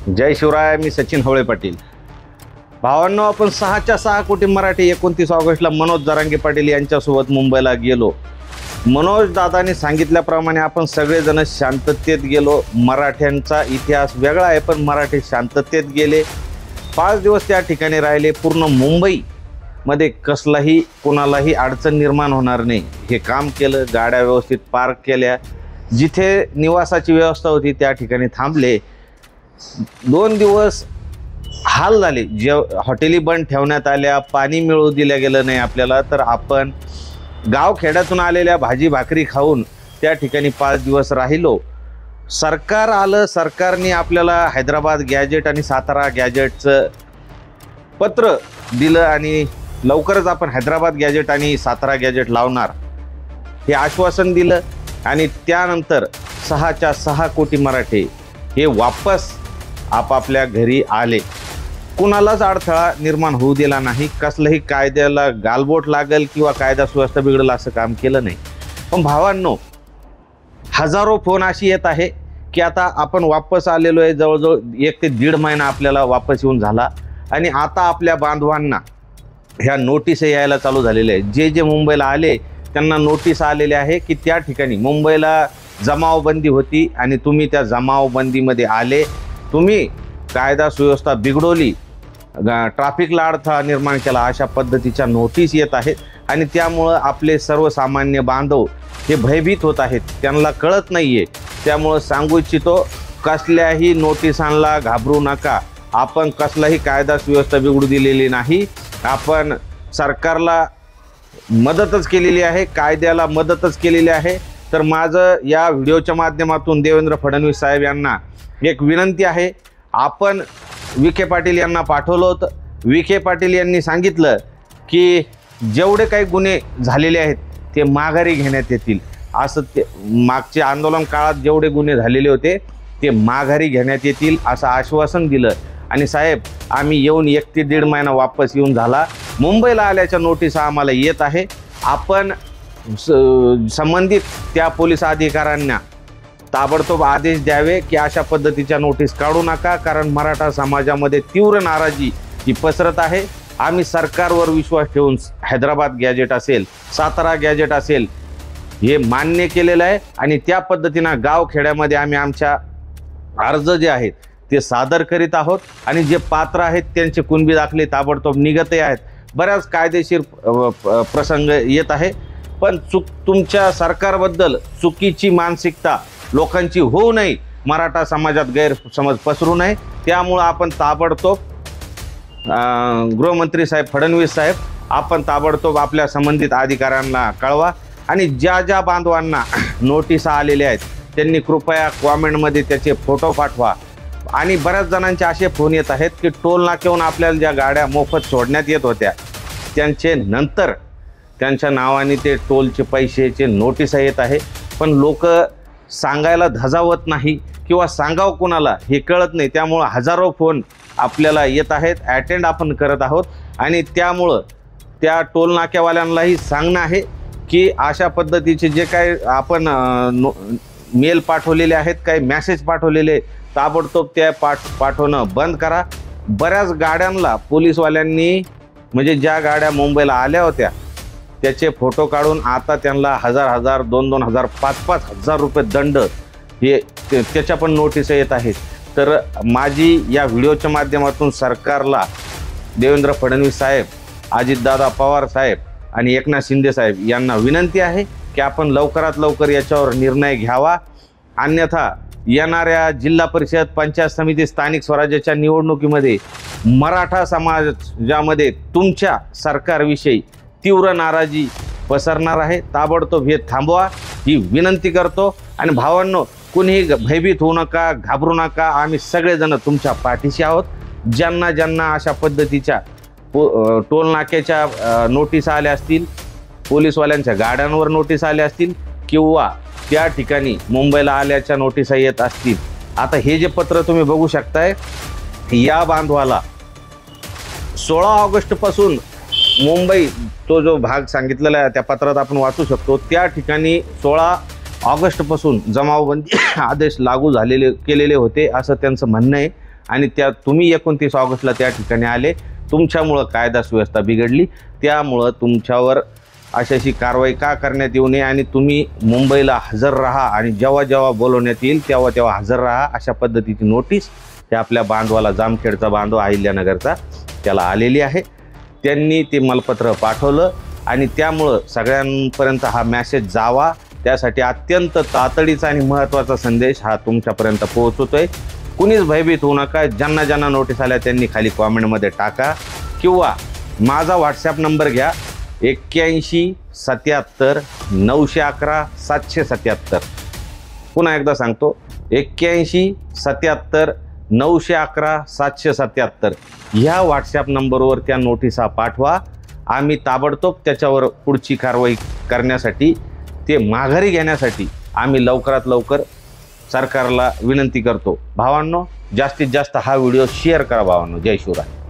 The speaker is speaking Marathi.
जय शिवराय. मी सचिन हवळे पाटील. भावांनो, आपण 6 कोटी मराठी 29 ऑगस्टला मनोज जरांगे पाटील यांच्यासोबत मुंबईला गेलो. मनोज दादांनी सांगितल्याप्रमाणे आपण सगळेजण शांततेत गेलो. मराठ्यांचा इतिहास वेगळा आहे, पण मराठी शांततेत गेले. 5 दिवस त्या ठिकाणी राहिले. पूर्ण मुंबईमध्ये कसलाही कोणालाही अडचण निर्माण होणार नाही हे काम केलं. गाड्या व्यवस्थित पार्क केल्या. जिथे निवासाची व्यवस्था होती त्या ठिकाणी थांबले. 2 दिवस हाल झाले. जे हॉटेली बंद ठेवण्यात आल्या, पाणी मिळू दिलं गेलं नाही आपल्याला. तर आपण गावखेड्यातून आलेल्या भाजी भाकरी खाऊन त्या ठिकाणी 5 दिवस राहिलो. सरकार आलं. सरकारने आपल्याला हैदराबाद गॅजेट आणि सातारा गॅजेटचं पत्र दिलं आणि लवकरच आपण हैदराबाद गॅजेट आणि सातारा गॅजेट लावणार हे आश्वासन दिलं. आणि त्यानंतर 6 कोटी मराठी हे वापस आपापल्या घरी आले. कुणालाच अडथळा निर्माण होऊ दिला नाही. कसलंही कायद्याला गालबोट लागेल किंवा कायदा सुव्यवस्था बिघडेल असं काम केलं नाही. पण भावांनो, हजारो फोन अशी येत आहे की आता आपण वापस आलेलो आहे. जवळजवळ 1 ते 1.5 महिना आपल्याला वापस येऊन झाला आणि आता आपल्या बांधवांना ह्या नोटीस यायला चालू झालेल्या आहे. जे मुंबईला आले त्यांना नोटीस आलेले आहे की त्या ठिकाणी मुंबईला जमावबंदी होती आणि तुम्ही त्या जमावबंदीमध्ये आले. तुम्ही कायदा सुव्यवस्था बिघडवली, ट्रॅफिकला अडथळा निर्माण केला, अशा पद्धतीच्या नोटीस येत आहेत. आणि त्यामुळं आपले सर्वसामान्य बांधव हे भयभीत होत आहेत. त्यांना कळत नाही आहे. त्यामुळं सांगू इच्छितो, कसल्याही नोटिसांना घाबरू नका. आपण कसलाही कायदा सुव्यवस्था बिघडू दिलेली नाही. आपण सरकारला मदतच केलेली आहे, कायद्याला मदतच केलेली आहे. तर माझं या व्हिडिओच्या माध्यमातून देवेंद्र फडणवीस साहेब यांना एक विनंती आहे. आपण विखे पाटील यांना पाठवलं होतं. विखे पाटील यांनी सांगितलं की जेवढे काही गुन्हे झालेले आहेत ते माघारी घेण्यात येतील. असं ते मागचे आंदोलन काळात जेवढे गुन्हे झालेले होते ते माघारी घेण्यात येतील असं आश्वासन दिलं. आणि साहेब, आम्ही येऊन 1 ते 1.5 महिना वापस येऊन झाला. मुंबईला आल्याच्या नोटीस आम्हाला येत आहे. आपण संबंधित त्या पोलीस अधिकाऱ्यांना ताबडतोब आदेश द्यावे की अशा पद्धतीच्या नोटीस काढू नका. कारण मराठा समाजामध्ये तीव्र नाराजी ही पसरत आहे. आम्ही सरकारवर विश्वास ठेवून हैदराबाद गॅजेट असेल, सातारा गॅजेट असेल हे मान्य केलेलं आहे. आणि त्या पद्धतीनं गावखेड्यामध्ये आम्ही आमच्या अर्ज जे आहेत ते सादर करीत आहोत. आणि जे पात्र आहेत त्यांचे कुणबी दाखले ताबडतोब निघतही आहेत. बऱ्याच कायदेशीर प्रसंग येत आहे. पण तुमच्या सरकारबद्दल चुकीची मानसिकता लोकांची होऊ नये, मराठा समाजात गैरसमज पसरू नये. त्यामुळं आपण ताबडतोब गृहमंत्री साहेब फडणवीस साहेब, आपण ताबडतोब आपल्या संबंधित अधिकाऱ्यांना कळवा. आणि ज्या बांधवांना नोटीस आलेल्या आहेत त्यांनी कृपया कॉमेंटमध्ये त्याचे फोटो पाठवा. आणि बऱ्याच जणांचे असे फोन येत आहेत की टोल नाक्याहून आपल्याला ज्या गाड्या मोफत सोडण्यात येत होत्या त्यांचे नंतर त्यांच्या नावाने ते टोलचे पैशाचे नोटीस येत आहे. पण लोक सांगायला धजावत नाही किंवा सांगावं कोणाला हे कळत नाही. त्यामुळं हजारो फोन आपल्याला येत आहेत. अटेंड आपण करत आहोत. आणि त्यामुळं त्या टोल नाक्यावाल्यांनाही सांगणं आहे की अशा पद्धतीचे जे काही आपण मेल पाठवलेले आहेत, काही मॅसेज पाठवलेले, ताबडतोब त्या पाठवणं बंद करा. बऱ्याच गाड्यांना पोलीसवाल्यांनी, म्हणजे ज्या गाड्या मुंबईला आल्या होत्या त्याचे फोटो काढून आता त्यांना 1000, 2,000, 5,000 रुपये दंड हे त्याच्या पण नोटीस येत आहेत. तर माझी या व्हिडिओच्या माध्यमातून सरकारला, देवेंद्र फडणवीस साहेब, अजितदादा पवार साहेब आणि एकनाथ शिंदे साहेब यांना विनंती आहे की आपण लवकरात लवकर याच्यावर निर्णय घ्यावा. अन्यथा येणाऱ्या जिल्हा परिषद, पंचायत समिती, स्थानिक स्वराज्याच्या निवडणुकीमध्ये मराठा समाजामध्ये तुमच्या सरकारविषयी तीव्र नाराजी पसरणार आहे. ताबडतोब हे थांबवा ही विनंती करतो. आणि भावांनो, कुणीही भयभीत होऊ नका, घाबरू नका. आम्ही सगळेजण तुमच्या पाठीशी आहोत. ज्यांना अशा पद्धतीच्या टोल नाक्याच्या नोटीस आल्या असतील, पोलीसवाल्यांच्या गाड्यांवर नोटीस आल्या असतील किंवा त्या ठिकाणी मुंबईला आल्याच्या नोटिसा येत असतील. आता हे जे पत्र तुम्ही बघू शकताय, या बांधवाला 16 ऑगस्टपासून मुंबई, तो जो भाग सांगितलेला आहे त्या पत्रात आपण वाचू शकतो. त्या ठिकाणी 16 ऑगस्टपासून जमावबंदी आदेश लागू केलेले होते असं त्यांचं म्हणणं आहे. आणि त्या तुम्ही 29 ऑगस्टला त्या ठिकाणी आले, तुमच्यामुळं कायदा सुव्यवस्था बिघडली, त्यामुळं तुमच्यावर अशाशी कारवाई का करण्यात येऊ नये आणि तुम्ही मुंबईला हजर राहा आणि जेव्हा जेव्हा बोलवण्यात येईल तेव्हा तेव्हा हजर राहा, अशा पद्धतीची नोटीस त्या आपल्या बांधवाला, जामखेडचा बांधव अहिल्यानगरचा, त्याला आलेली आहे. त्यांनी ते मलपत्र पाठवलं आणि त्यामुळं सगळ्यांपर्यंत हा मॅसेज जावा, त्यासाठी अत्यंत तातडीचा आणि महत्त्वाचा संदेश हा तुमच्यापर्यंत पोहोचवतोय. कुणीच भयभीत होऊ नका. ज्यांना ज्यांना नोटीस आल्या त्यांनी खाली कॉमेंटमध्ये टाका किंवा माझा व्हॉट्सॲप नंबर घ्या 81 77 911 777. पुन्हा एकदा सांगतो 81 77 911 777. ह्या व्हॉट्सॲप नंबरवर त्या नोटिसा पाठवा. आम्ही ताबडतोब त्याच्यावर पुढची कारवाई करण्यासाठी, ते माघारी घेण्यासाठी आम्ही लवकरात लवकर सरकारला विनंती करतो. भावांनो, जास्तीत जास्त हा व्हिडिओ शेअर करा भावांनो. जय शिवराय.